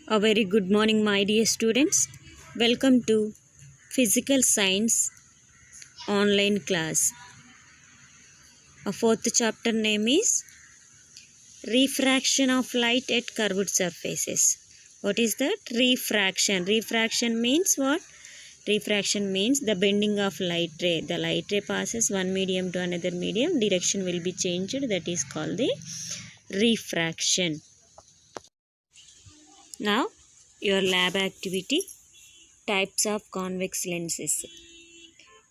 A very good morning, my dear students. Welcome to Physical Science online class. Our fourth chapter name is Refraction of Light at Curved Surfaces. What is that? Refraction. Refraction means what? Refraction means the bending of light ray. The light ray passes one medium to another medium. Direction will be changed. That is called the refraction. Now, your lab activity. Types of convex lenses.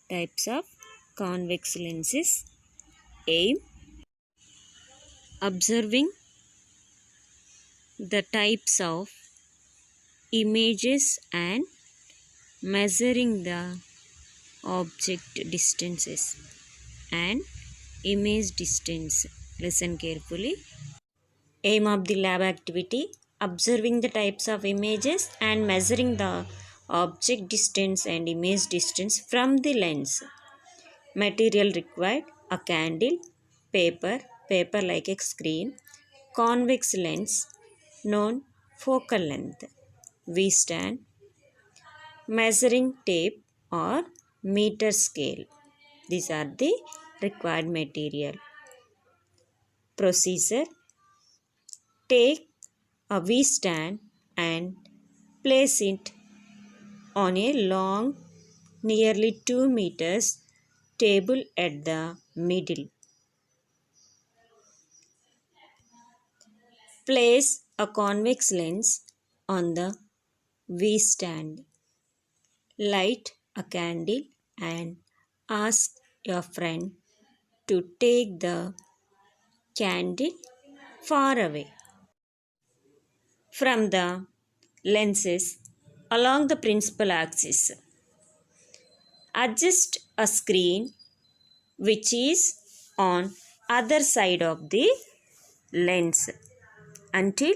Types of convex lenses. Aim observing the types of images and measuring the object distances and image distance. Listen carefully. Aim of the lab activity: observing the types of images and measuring the object distance and image distance from the lens. Material required: a candle, paper like a screen, convex lens, known focal length, V-stand, measuring tape or meter scale. These are the required material. Procedure: take a V-stand and place it on a long, nearly 2 meters table at the middle. Place a convex lens on the V-stand. Light a candle and ask your friend to take the candle far away from the lenses along the principal axis. Adjust a screen which is on other side of the lens until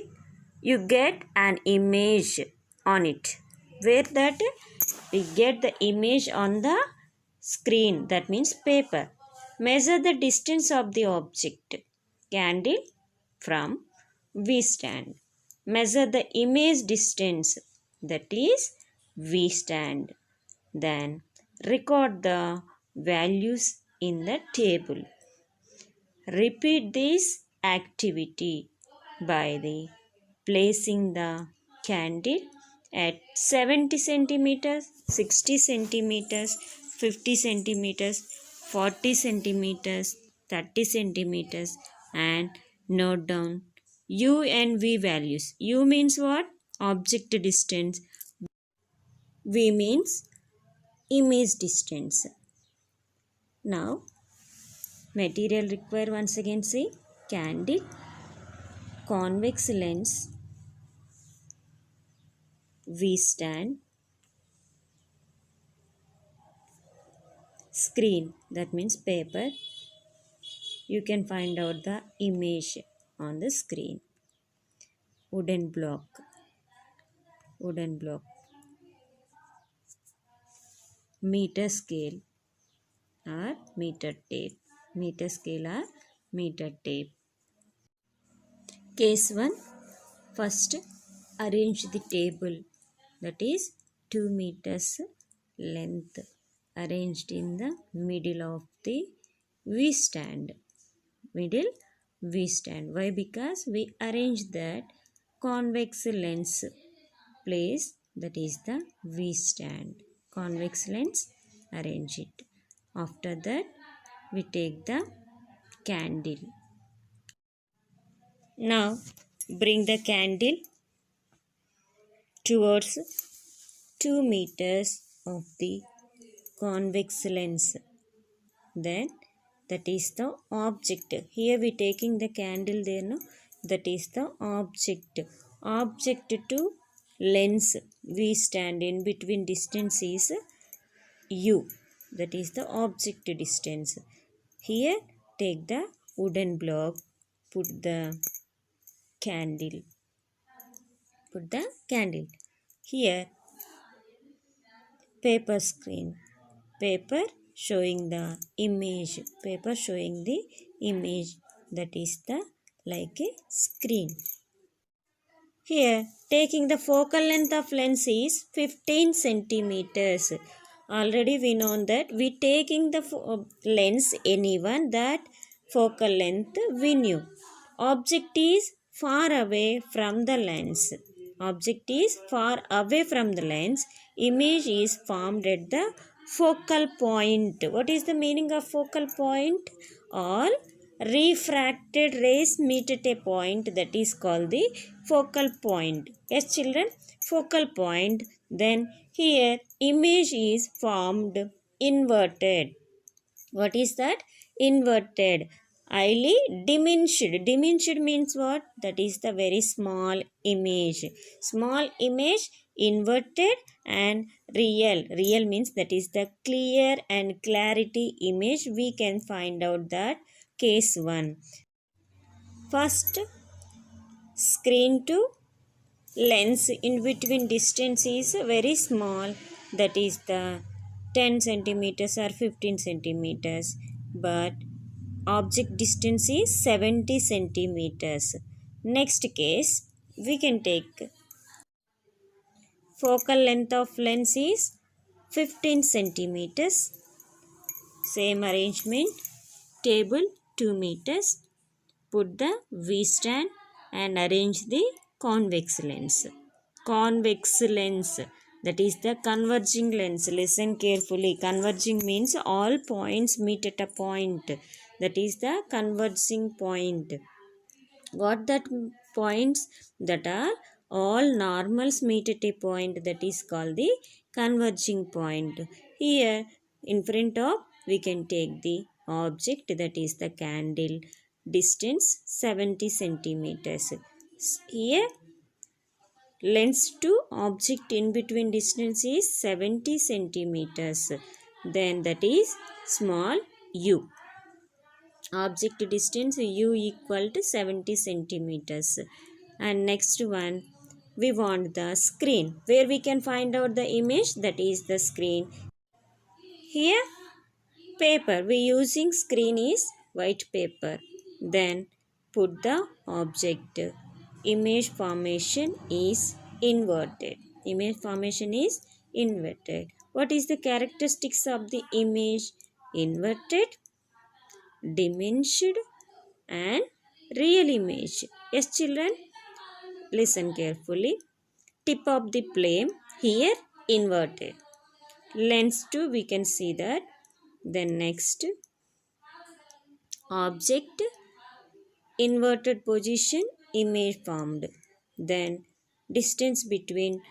you get an image on it. Where that we get the image on the screen, that means paper. Measure the distance of the object, candle, from V-stand. Measure the image distance, that is V-stand. Then record the values in the table. Repeat this activity by the placing the candle at 70 centimeters, 60 centimeters, 50 centimeters, 40 centimeters, 30 centimeters, and note down U and V values. U means what? Object distance. V means image distance. Now, material required once again, see, candle, convex lens, V-stand, screen, that means paper. You can find out the image on the screen. Wooden block, meter scale or meter tape, meter scale or meter tape. Case 1, first arrange the table, that is 2 meters length, arranged in the middle of the V-stand. Middle V-stand. Why? Because we arrange that convex lens place, that is the V-stand. Convex lens, arrange it. After that, we take the candle. Now, bring the candle towards 2 meters of the convex lens. Then, that is the object. Here we taking the candle there, no? That is the object. Object to lens, we stand in between distance is U. That is the object distance. Here take the wooden block, put the candle. Here paper screen. Paper showing the image. That is the like a screen. Here, taking the focal length of lens is 15 centimeters. Already we know that we taking the lens anyone that focal length we knew. Object is far away from the lens. Object is far away from the lens. Image is formed at the focal point. What is the meaning of focal point? All refracted rays meet at a point, that is called the focal point. Yes children, focal point. Then here image is formed inverted. What is that? Inverted. Highly diminished. Diminished means what? That is the very small image. Small image, inverted and real. Real means that is the clear and clarity image. We can find out that case 1. First, screen to lens in between distance is very small, that is the 10 centimeters or 15 centimeters, but object distance is 70 centimeters. Next case, we can take focal length of lens is 15 centimeters. Same arrangement, table 2 meters. Put the V stand and arrange the convex lens. Convex lens, that is the converging lens. Listen carefully. Converging means all points meet at a point. That is the converging point. What that points? That are all normals meet at a point, that is called the converging point. Here in front of we can take the object, that is the candle, distance 70 centimeters. Here lens to object in between distance is 70 centimeters. Then that is small u. Object distance u equal to 70 centimeters. And next one, we want the screen. Where we can find out the image, that is the screen. Here paper, we using screen is white paper. Then put the object. Image formation is inverted. Image formation is inverted. What is the characteristics of the image? Inverted, diminished and real image. Yes children, listen carefully. Tip of the flame here inverted. Lens 2 we can see that. Then next, object inverted position, image formed. Then distance between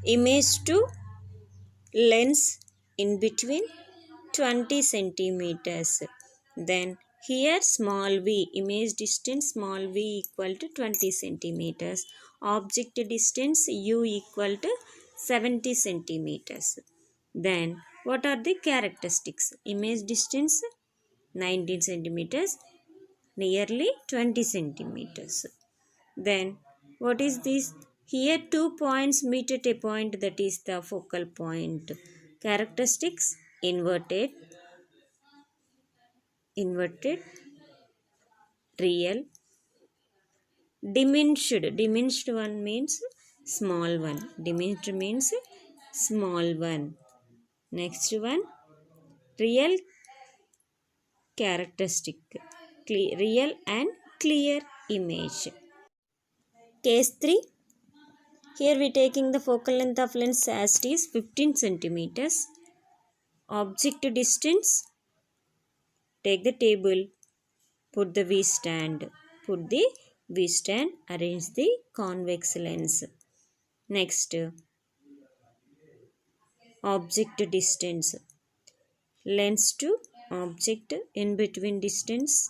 image to lens in between 20 centimeters. Then here small v, image distance small v equal to 20 centimeters. Object distance u equal to 70 centimeters. Then what are the characteristics? Image distance 19 centimeters, nearly 20 centimeters. Then what is this? Here 2 points meet at a point, that is the focal point. Characteristics: inverted, inverted, real, diminished. Diminished one means small one. Diminished means small one. Next one, real characteristic, real and clear image. Case 3. Here we taking the focal length of lens as it is 15 centimeters. Object distance, take the table, put the V stand. Put the V stand, arrange the convex lens. Next, object distance. Lens to object in between distance.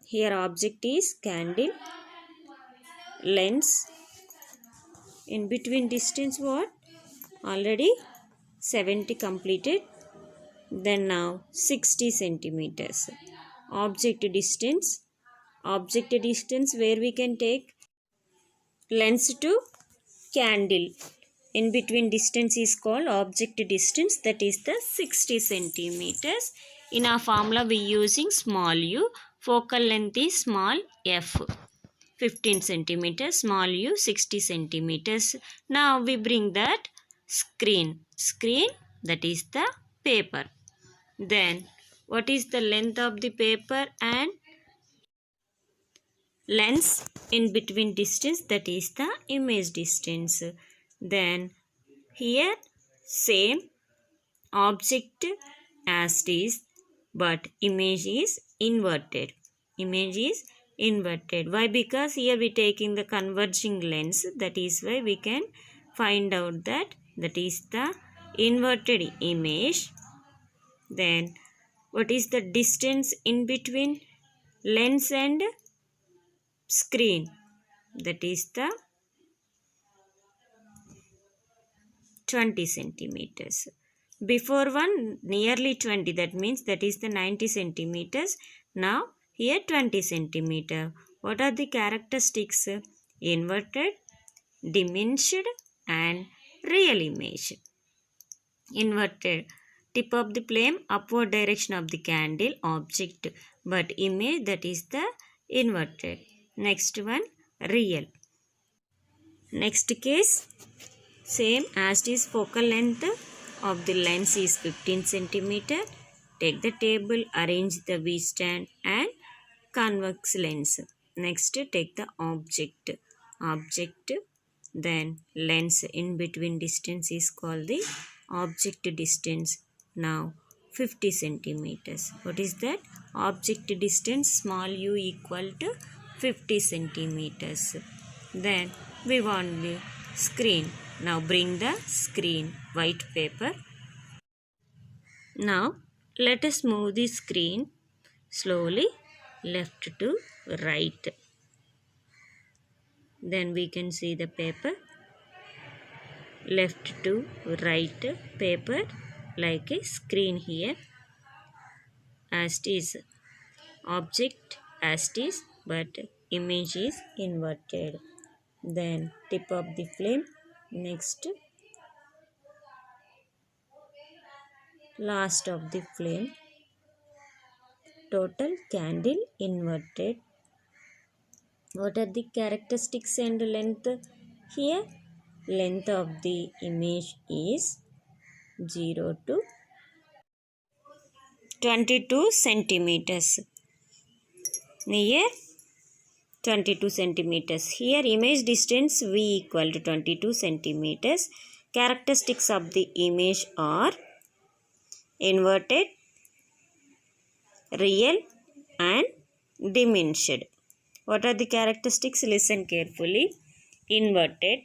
Here object is candle. Lens in between distance what? Already 70 completed. Then now 60 centimeters. Object distance. Object distance where we can take lens to candle. In between distance is called object distance, that is the 60 centimeters. In our formula we using small u. Focal length is small f. 15 centimeters, small u 60 centimeters. Now we bring that screen, that is the paper. Then what is the length of the paper and lens in between distance, that is the image distance. Then here same object as it is, but image is inverted. Image is inverted. Why? Because here we taking the converging lens. That is why we can find out that is the inverted image. Then what is the distance in between lens and screen? That is the 20 centimeters. Before one nearly 20, that means that is the 90 centimeters. Now here 20 centimeter. What are the characteristics? Inverted, diminished and real image. Inverted, tip of the flame, upward direction of the candle, object, but image, that is the inverted. Next one, real. Next case, same as it is, focal length of the lens is 15 centimeter. Take the table, arrange the V stand and convex lens. Next, take the object. Then lens in between distance is called the object distance. Now 50 centimeters. What is that? Object distance, small u equal to 50 centimeters. Then we want the screen. Now bring the screen, white paper. Now let us move the screen slowly left to right. Then we can see the paper. Left to right paper like a screen here. As it is, object as it is, but image is inverted. Then tip of the flame. Next, last of the flame. Total candle inverted. What are the characteristics and length here? Length of the image is 0 to 22 centimeters. Near 22 centimeters. Here image distance V equal to 22 centimeters. Characteristics of the image are inverted, real and diminished. What are the characteristics? Listen carefully. Inverted.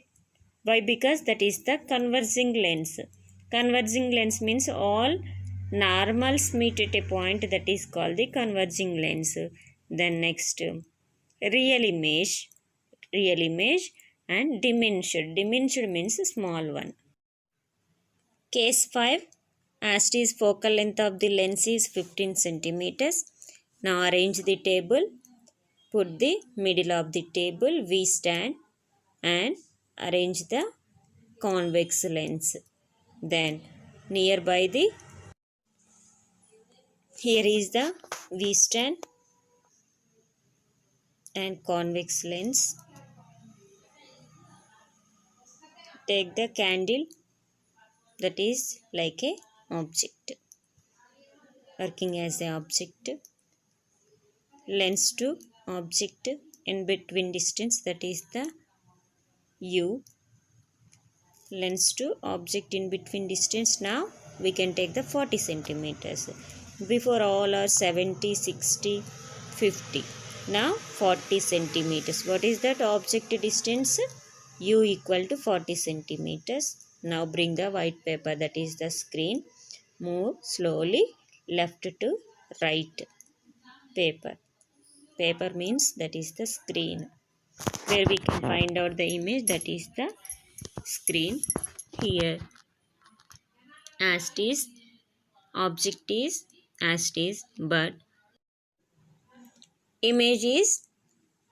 Why? Because that is the converging lens. Converging lens means all normals meet at a point, that is called the converging lens. Then next, real image and diminished. Diminished means small one. Case 5. As it is, focal length of the lens is 15 centimeters. Now arrange the table. Put the middle of the table, V stand and arrange the convex lens. Then nearby the, here is the V stand and convex lens. Take the candle, that is like a object, working as a object. Lens to object in between distance, that is the U. Lens to object in between distance. Now we can take the 40 centimeters. Before all are 70, 60, 50. Now 40 centimeters. What is that object distance? U equal to 40 centimeters. Now bring the white paper, that is the screen. Move slowly left to right paper. Paper means that is the screen, where we can find out the image, that is the screen. Here as it is, object is as it is, but image is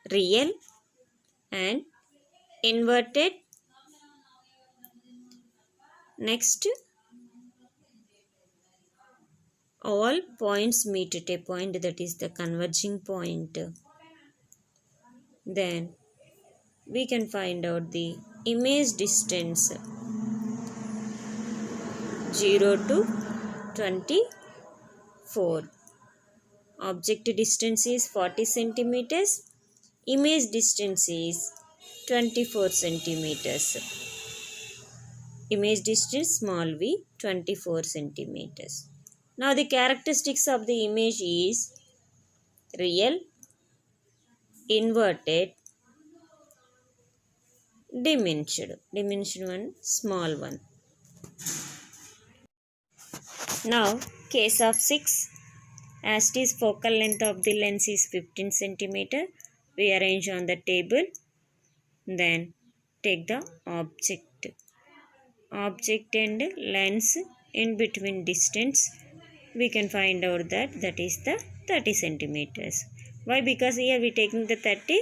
real and inverted. Next, all points meet at a point, that is the converging point. Then we can find out the image distance 0 to 24. Object distance is 40 centimeters. Image distance is 24 centimeters. Image distance small v 24 centimeters. Now the characteristics of the image is real, inverted, diminished one, small one. Now case of 6. As it is focal length of the lens is 15 centimeter. We arrange on the table. Then take the object and lens in between distance. We can find out that is the 30 centimeters. Why? Because here we taking the 30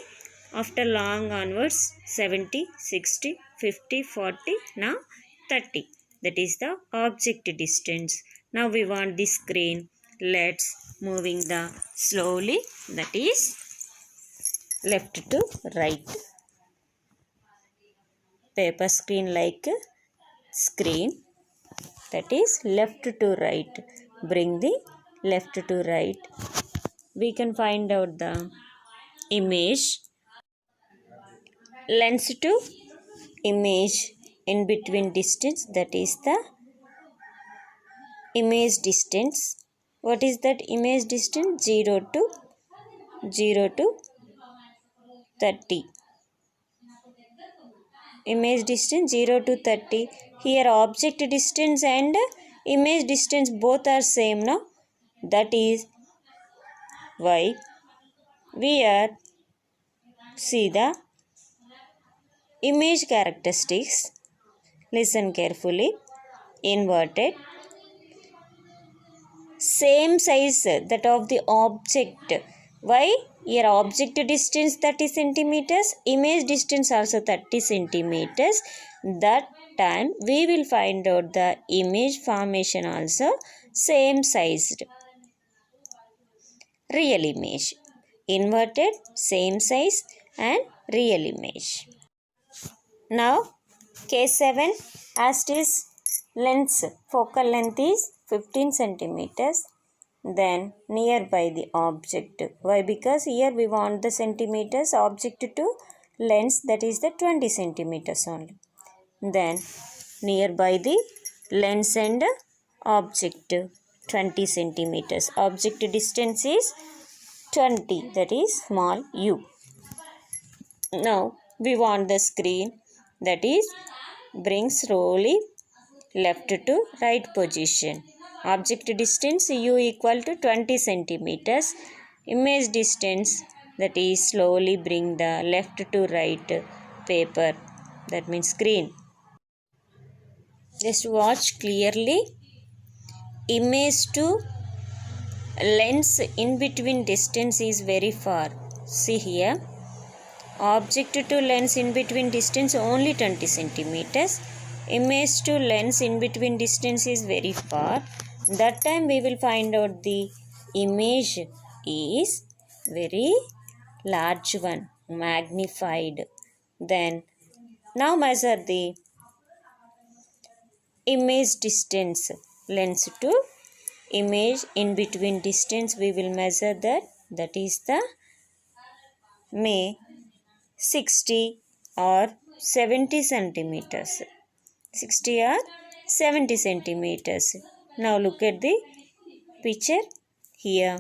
after long onwards 70, 60, 50, 40, now 30. That is the object distance. Now we want the screen. Let's moving the slowly, that is left to right. Paper screen like screen, that is left to right. Bring the left to right. We can find out the image, lens to image in between distance, that is the image distance. What is that image distance? 0 to 30. Image distance 0 to 30. Here object distance and image distance both are same now. That is why we are see the image characteristics. Listen carefully. Inverted, same size that of the object. Why? Here object distance 30 centimeters, image distance also 30 centimeters. That time we will find out the image formation also same sized. Real image. Inverted, same size and real image. Now case 7, as it is lens focal length is 15 centimeters. Then nearby the object. Why? Because here we want the centimeters object to lens, that is the 20 centimeters only. Then nearby the lens and object 20 centimeters. Object distance is 20, that is small u. Now we want the screen, that is bring slowly left to right position. Object distance u equal to 20 centimeters. Image distance, that is slowly bring the left to right paper, that means screen. Just watch clearly. Image to lens in between distance is very far. See here. Object to lens in between distance only 20 centimeters. Image to lens in between distance is very far. That time we will find out the image is very large one, magnified. Then now measure the image distance, lens to image in between distance we will measure that is the may 60 or 70 centimeters. 60 or 70 centimeters. Now look at the picture here.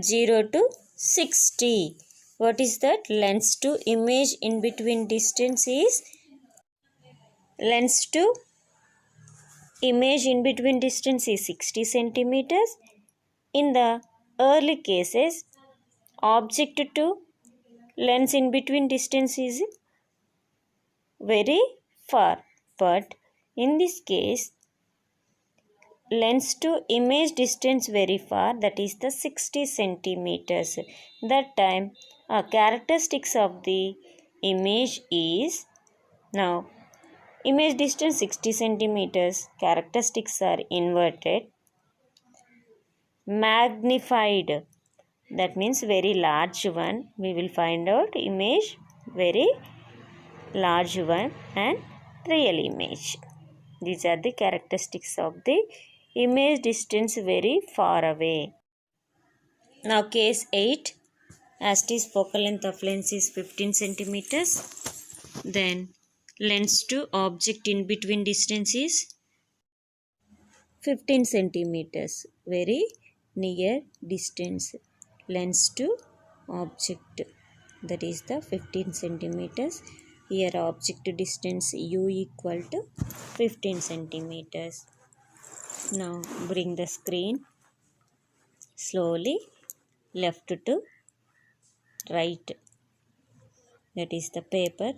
0 to 60. What is that? Lens to image in between distance is lens to image in between distance is 60 centimeters. In the early cases, object to lens in between distance is very far, but in this case lens to image distance very far, that is the 60 centimeters. That time characteristics of the image is, now image distance 60 centimeters, characteristics are inverted, magnified. that means very large one. We will find out image very large one and real image. These are the characteristics of the image distance very far away. Now case 8, as it is focal length of lens is 15 centimeters, then lens to object in between distance is 15 centimeters, very near distance. Lens to object, that is the 15 centimeters. Here object distance u equal to 15 centimeters. Now bring the screen slowly left to right, that is the paper.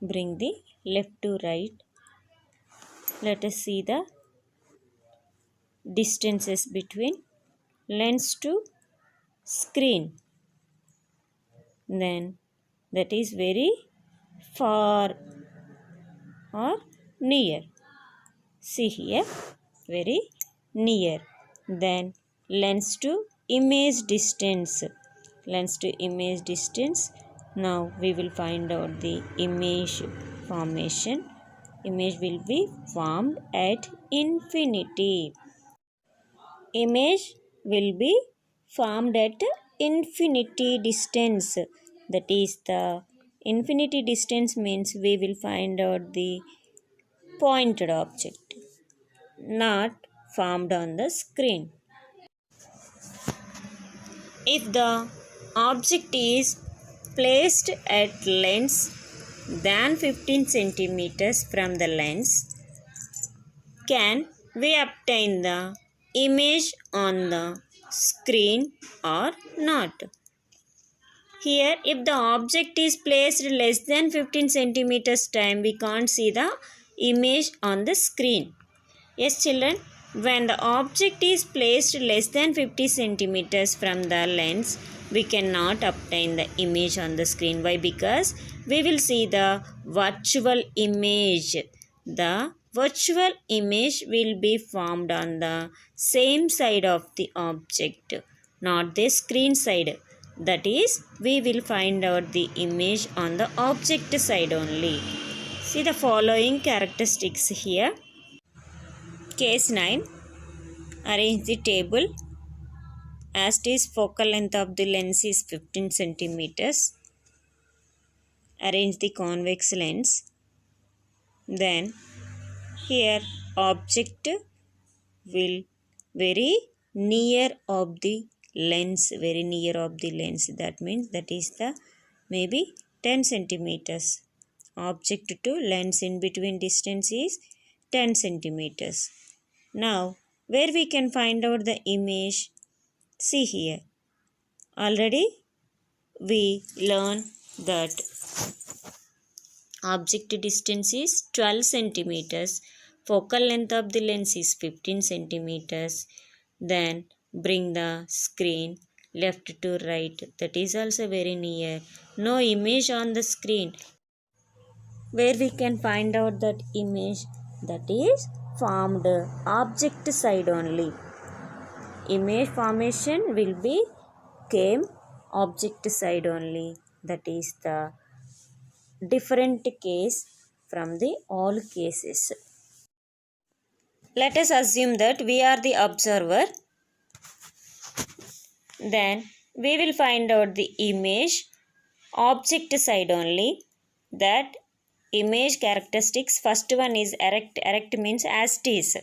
Bring the left to right. Let us see the distances between lens to screen. Then that is very far or near. See here, very near. Then lens to image distance. Lens to image distance. Now we will find out the image formation. Image will be formed at infinity. Image will be formed at infinity distance. That is the infinity distance means we will find out the pointed object, not formed on the screen. If the object is placed at lens than 15 centimeters from the lens, can we obtain the image on the screen or not? Here, if the object is placed less than 15 centimeters time, we can't see the image on the screen. Yes, children, when the object is placed less than 50 centimeters from the lens, we cannot obtain the image on the screen. Why? Because we will see the virtual image. The virtual image will be formed on the same side of the object, not the screen side. That is, we will find out the image on the object side only. See the following characteristics here. Case 9. Arrange the table. As it is focal length of the lens is 15 centimeters. Arrange the convex lens. Then here object will very near of the lens, very near of the lens. That means that is the maybe 10 centimeters. Object to lens in between distance is 10 centimeters. Now where we can find out the image? See here. Already we learned that object distance is 12 centimeters. Focal length of the lens is 15 centimeters. Then bring the screen left to right. That is also very near. No image on the screen. Where we can find out that image? That is formed object side only. Image formation will be came object side only. That is the different case from the all cases. Let us assume that we are the observer. Then we will find out the image object side only. That image characteristics, first one is erect. Erect means as it is.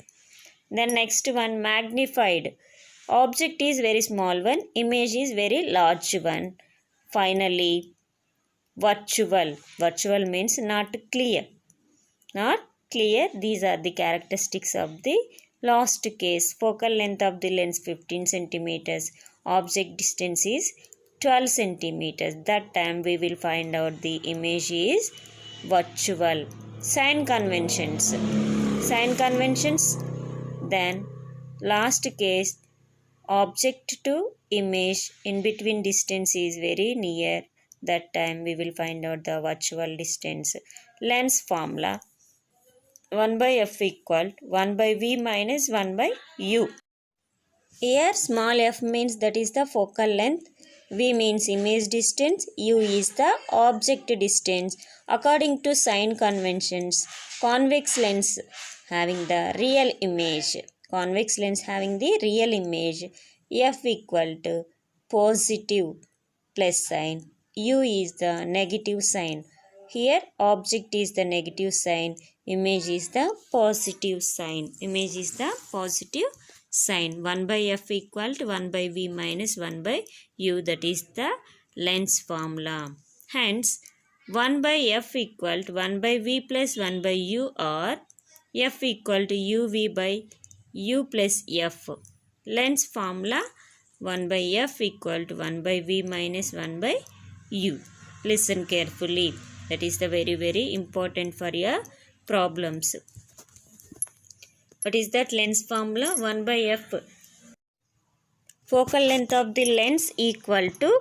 Then next one magnified. Object is very small one, image is very large one. Finally virtual. Virtual means not clear. Not clear. These are the characteristics of the last case. Focal length of the lens 15 centimeters. Object distance is 12 centimeters. That time we will find out the image is virtual. Sign conventions. Sign conventions. Then last case, object to image in between distance is very near. That time we will find out the virtual distance. Lens formula 1 by f equal 1 by v minus 1 by u. Here small f means that is the focal length, v means image distance, u is the object distance. According to sign conventions, convex lens having the real image, convex lens having the real image, f equal to positive plus sign, u is the negative sign. Here object is the negative sign, image is the positive sign. Image is the positive sign. 1 by f equal to 1 by v minus 1 by u, that is the lens formula. Hence 1 by f equal to 1 by v plus 1 by u, or f equal to uv by u plus f. Lens formula 1 by f equal to 1 by v minus 1 by u. Listen carefully. That is the very important for your problems. What is that lens formula? 1 by f. Focal length of the lens equal to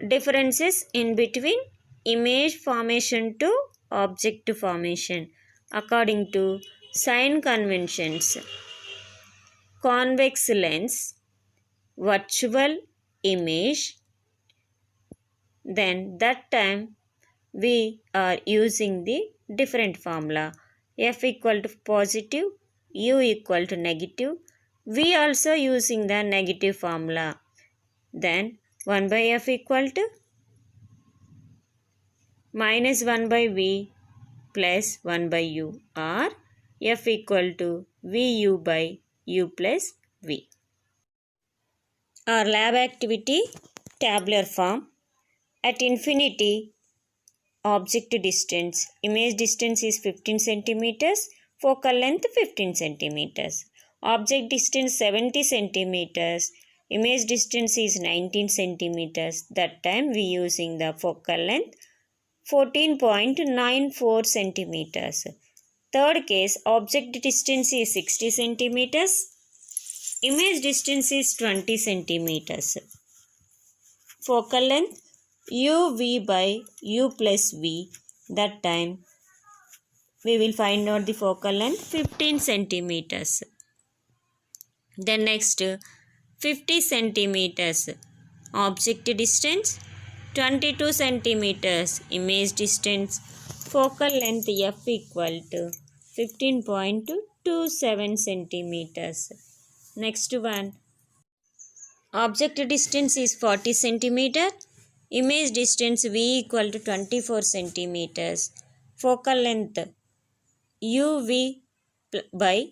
differences in between image formation to object formation. According to sign conventions, convex lens, virtual image, then that time we are using the different formula. F equal to positive, U equal to negative. We also using the negative formula. Then 1 by F equal to minus 1 by V plus 1 by U, or F equal to VU by U plus V. Our lab activity tabular form. At infinity, object distance, image distance is 15 centimeters, focal length 15 centimeters. Object distance 70 centimeters, image distance is 19 centimeters. That time we using the focal length 14.94 centimeters. Third case, object distance is 60 centimeters, image distance is 20 centimeters. Focal length uv by u plus v. That time we will find out the focal length 15 centimeters. Then next 50 centimeters. Object distance 22 centimeters. Image distance, focal length f equal to 15.27 centimeters. Next one, object distance is 40 centimeter. Image distance v equal to 24 centimeters. Focal length uv by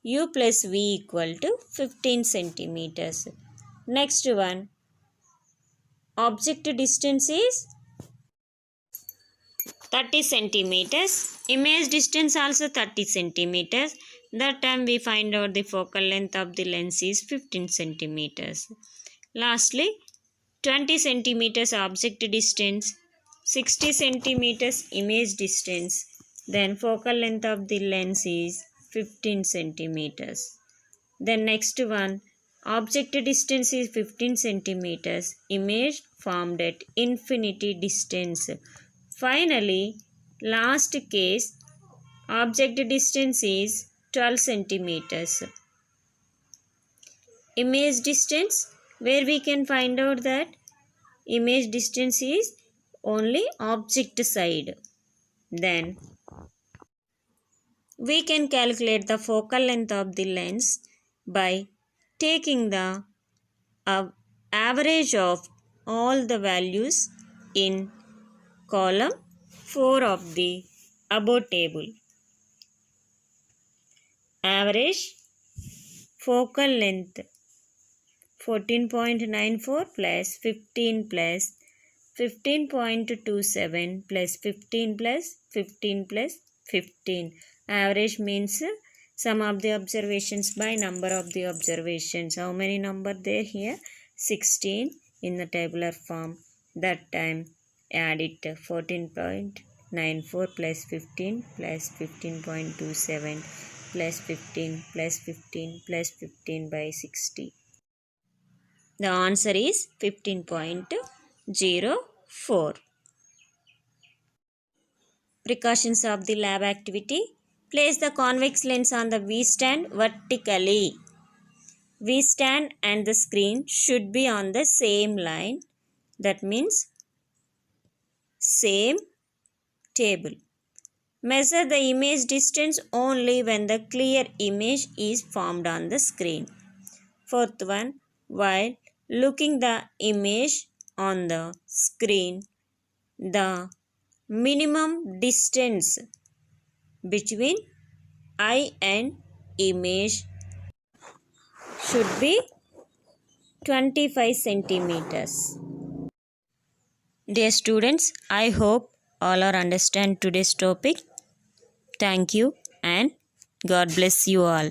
u plus v equal to 15 centimeters. Next one, object distance is 30 centimeters. Image distance also 30 centimeters. That time we find out the focal length of the lens is 15 centimeters. Lastly, 20 centimeters object distance, 60 centimeters image distance, then focal length of the lens is 15 centimeters. Then next one, object distance is 15 centimeters, image formed at infinity distance. Finally, last case, object distance is 12 centimeters. Image distance, where we can find out that image distance is only object side. Then we can calculate the focal length of the lens by taking the average of all the values in column 4 of the above table. Average focal length 14.94 plus 15 plus 15.27 plus 15 plus 15 plus 15. Average means sum of the observations by number of the observations. How many number there here? 16 in the tabular form. That time add it 14.94 plus 15 plus 15.27 plus 15 plus 15 plus 15 by 60. The answer is 15.04. Precautions of the lab activity. Place the convex lens on the V stand vertically. we stand and the screen should be on the same line. That means same table. Measure the image distance only when the clear image is formed on the screen. Fourth one, while looking the image on the screen, the minimum distance between eye and image should be 25 centimeters. Dear students, I hope all are understand today's topic. Thank you and God bless you all.